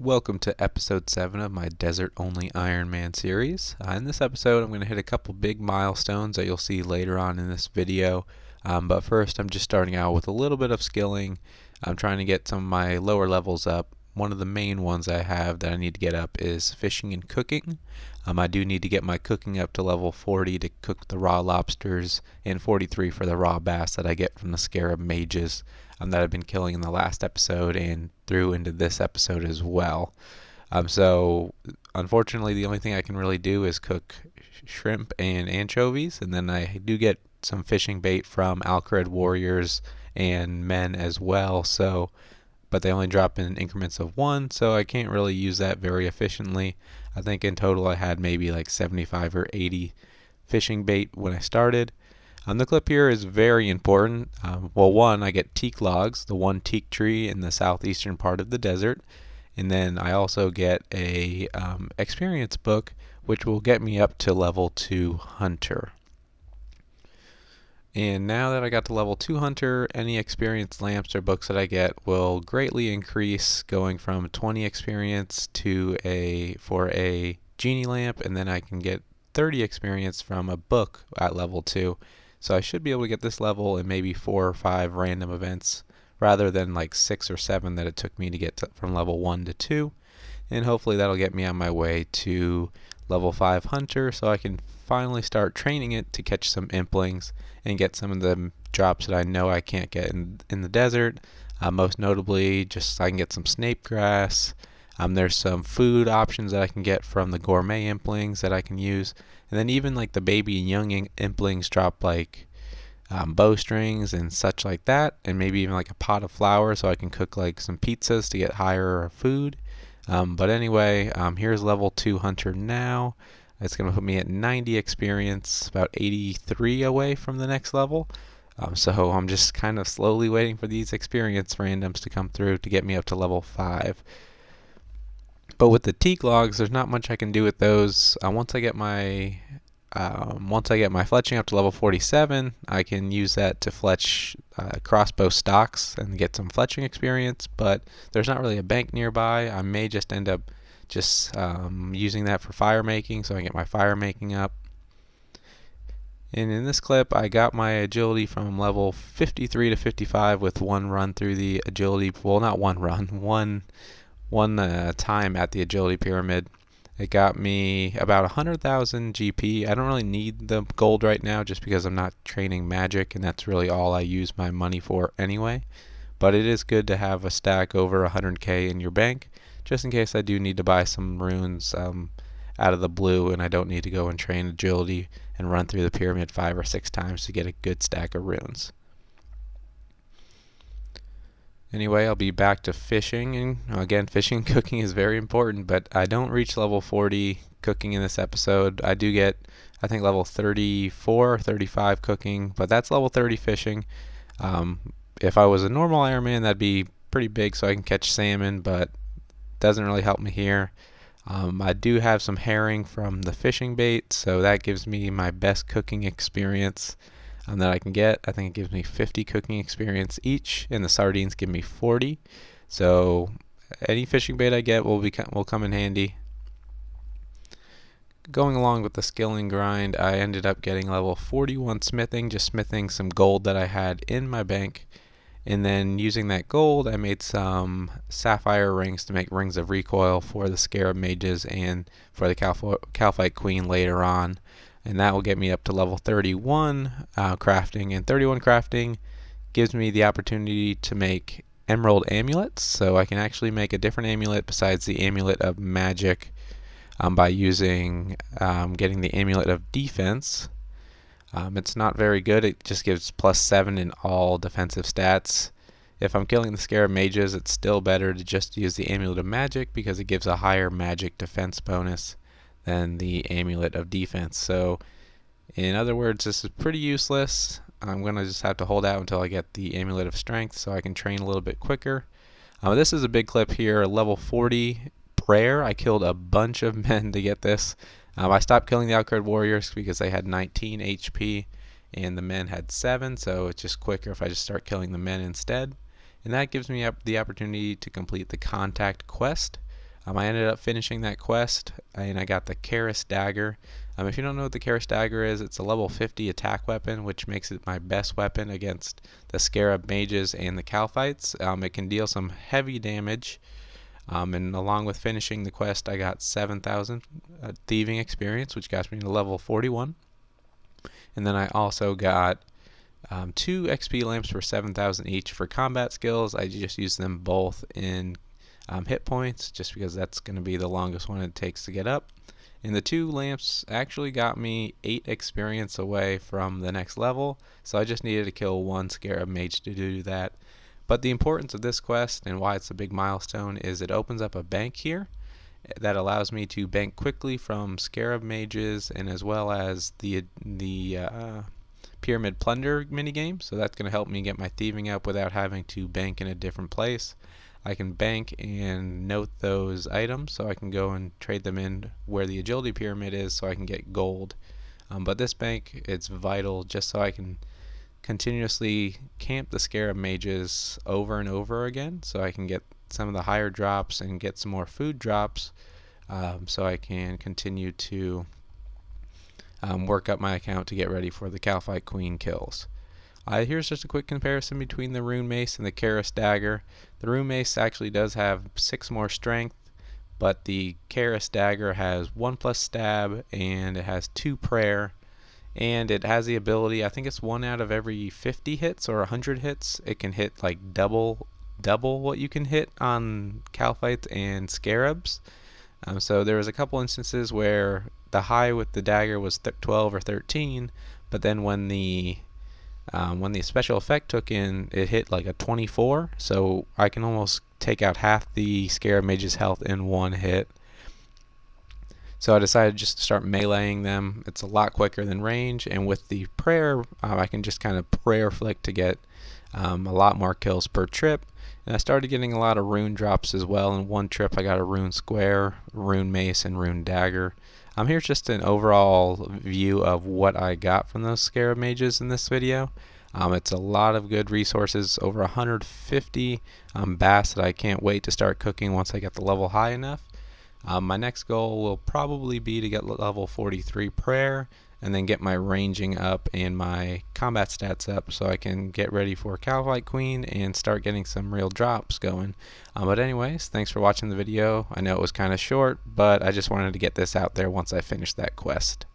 Welcome to episode 7 of my Desert Only Ironman series. In this episode, I'm going to hit a couple big milestones that you'll see later on in this video. But first, I'm just starting out with a little bit of skilling. I'm trying to get some of my lower levels up. One of the main ones I have that I need to get up is fishing and cooking. I do need to get my cooking up to level 40 to cook the raw lobsters and 43 for the raw bass that I get from the scarab mages that I've been killing in the last episode and through into this episode as well. So unfortunately the only thing I can really do is cook shrimp and anchovies, and then I do get some fishing bait from Alcred warriors and men as well, but they only drop in increments of 1, so I can't really use that very efficiently. I think in total I had maybe like 75 or 80 fishing bait when I started. The clip here is very important. One, I get teak logs, the one teak tree in the southeastern part of the desert, and then I also get a experience book, which will get me up to level 2 hunter. And now that I got to level 2 hunter, any experience lamps or books that I get will greatly increase, going from 20 experience to for a genie lamp, and then I can get 30 experience from a book at level 2. So I should be able to get this level in maybe 4 or 5 random events rather than like 6 or 7 that it took me to get from level 1 to 2. And hopefully that'll get me on my way to level 5 hunter so I can finally start training it to catch some implings and get some of the drops that I know I can't get in the desert. Most notably, just so I can get some snape grass. There's some food options that I can get from the gourmet implings that I can use. And then even like the baby and young implings drop like bowstrings and such like that, and maybe even like a pot of flour so I can cook like some pizzas to get higher food. But anyway, here's level 2 hunter now. It's going to put me at 90 experience, about 83 away from the next level. So I'm just kind of slowly waiting for these experience randoms to come through to get me up to level 5. But with the teak logs, there's not much I can do with those. Once I get my fletching up to level 47, I can use that to fletch crossbow stocks and get some fletching experience. But there's not really a bank nearby. I may just end up using that for fire making, so I can get my fire making up. And in this clip, I got my agility from level 53 to 55 with one run through the agility. Well, not one run, one time at the agility pyramid. It got me about 100,000 GP. I don't really need the gold right now just because I'm not training magic, and that's really all I use my money for anyway. But it is good to have a stack over 100k in your bank, just in case I do need to buy some runes out of the blue and I don't need to go and train agility and run through the pyramid 5 or 6 times to get a good stack of runes. Anyway, I'll be back to fishing, and again, fishing and cooking is very important, but I don't reach level 40 cooking in this episode. I do get, I think, level 34 or 35 cooking, but that's level 30 fishing. If I was a normal Ironman, that'd be pretty big so I can catch salmon, but doesn't really help me here. I do have some herring from the fishing bait, so that gives me my best cooking experience that I can get. I think it gives me 50 cooking experience each, and the sardines give me 40. So any fishing bait I get will come in handy. Going along with the skilling grind, I ended up getting level 41 smithing, just smithing some gold that I had in my bank. And then using that gold, I made some sapphire rings to make rings of recoil for the scarab mages and for the Calphite queen later on. And that will get me up to level 31 crafting. And 31 crafting gives me the opportunity to make emerald amulets. So I can actually make a different amulet besides the amulet of magic by using getting the amulet of defense. It's not very good. It just gives +7 in all defensive stats. If I'm killing the scarab mages, it's still better to just use the amulet of magic because it gives a higher magic defense bonus than the amulet of defense. So in other words, this is pretty useless. I'm going to just have to hold out until I get the amulet of strength so I can train a little bit quicker. This is a big clip here, level 40 prayer. I killed a bunch of men to get this. I stopped killing the Alcred warriors because they had 19 HP and the men had 7, so it's just quicker if I just start killing the men instead. And that gives me the opportunity to complete the contact quest. I ended up finishing that quest, and I got the Karis Dagger. If you don't know what the Karis Dagger is, it's a level 50 attack weapon, which makes it my best weapon against the Scarab Mages and the Calphites. It can deal some heavy damage, and along with finishing the quest, I got 7,000 thieving experience, which got me to level 41. And then I also got 2 XP lamps for 7,000 each for combat skills. I just use them both in hit points, just because that's going to be the longest one it takes to get up. And the 2 lamps actually got me 8 experience away from the next level, so I just needed to kill 1 Scarab Mage to do that. But the importance of this quest and why it's a big milestone is it opens up a bank here that allows me to bank quickly from Scarab Mages, and as well as the Pyramid Plunder minigame. So that's going to help me get my thieving up without having to bank in a different place. I can bank and note those items, so I can go and trade them in where the Agility Pyramid is, so I can get gold. But this bank, it's vital just so I can continuously camp the Scarab Mages over and over again, so I can get some of the higher drops and get some more food drops, so I can continue to work up my account to get ready for the Calphite Queen kills. Here's just a quick comparison between the Rune Mace and the Karis Dagger. The Rune Mace actually does have 6 more strength, but the Karis Dagger has 1+ stab, and it has 2 prayer, and it has the ability, I think it's 1 out of every 50 hits or 100 hits, it can hit like double what you can hit on Calphites and Scarabs. So there was a couple instances where the high with the dagger was 12 or 13, but then when the special effect took in, it hit like a 24, so I can almost take out half the Scarab Mage's health in 1 hit. So I decided just to start meleeing them. It's a lot quicker than range, and with the prayer, I can just kind of prayer flick to get a lot more kills per trip. And I started getting a lot of rune drops as well. In 1 trip I got a rune square, rune mace, and rune dagger. Here's just an overall view of what I got from those Scarab Mages in this video. It's a lot of good resources, over 150 bass that I can't wait to start cooking once I get the level high enough. My next goal will probably be to get level 43 prayer, and then get my ranging up and my combat stats up so I can get ready for Calphite Queen and start getting some real drops going. But anyways, thanks for watching the video. I know it was kind of short, but I just wanted to get this out there once I finished that quest.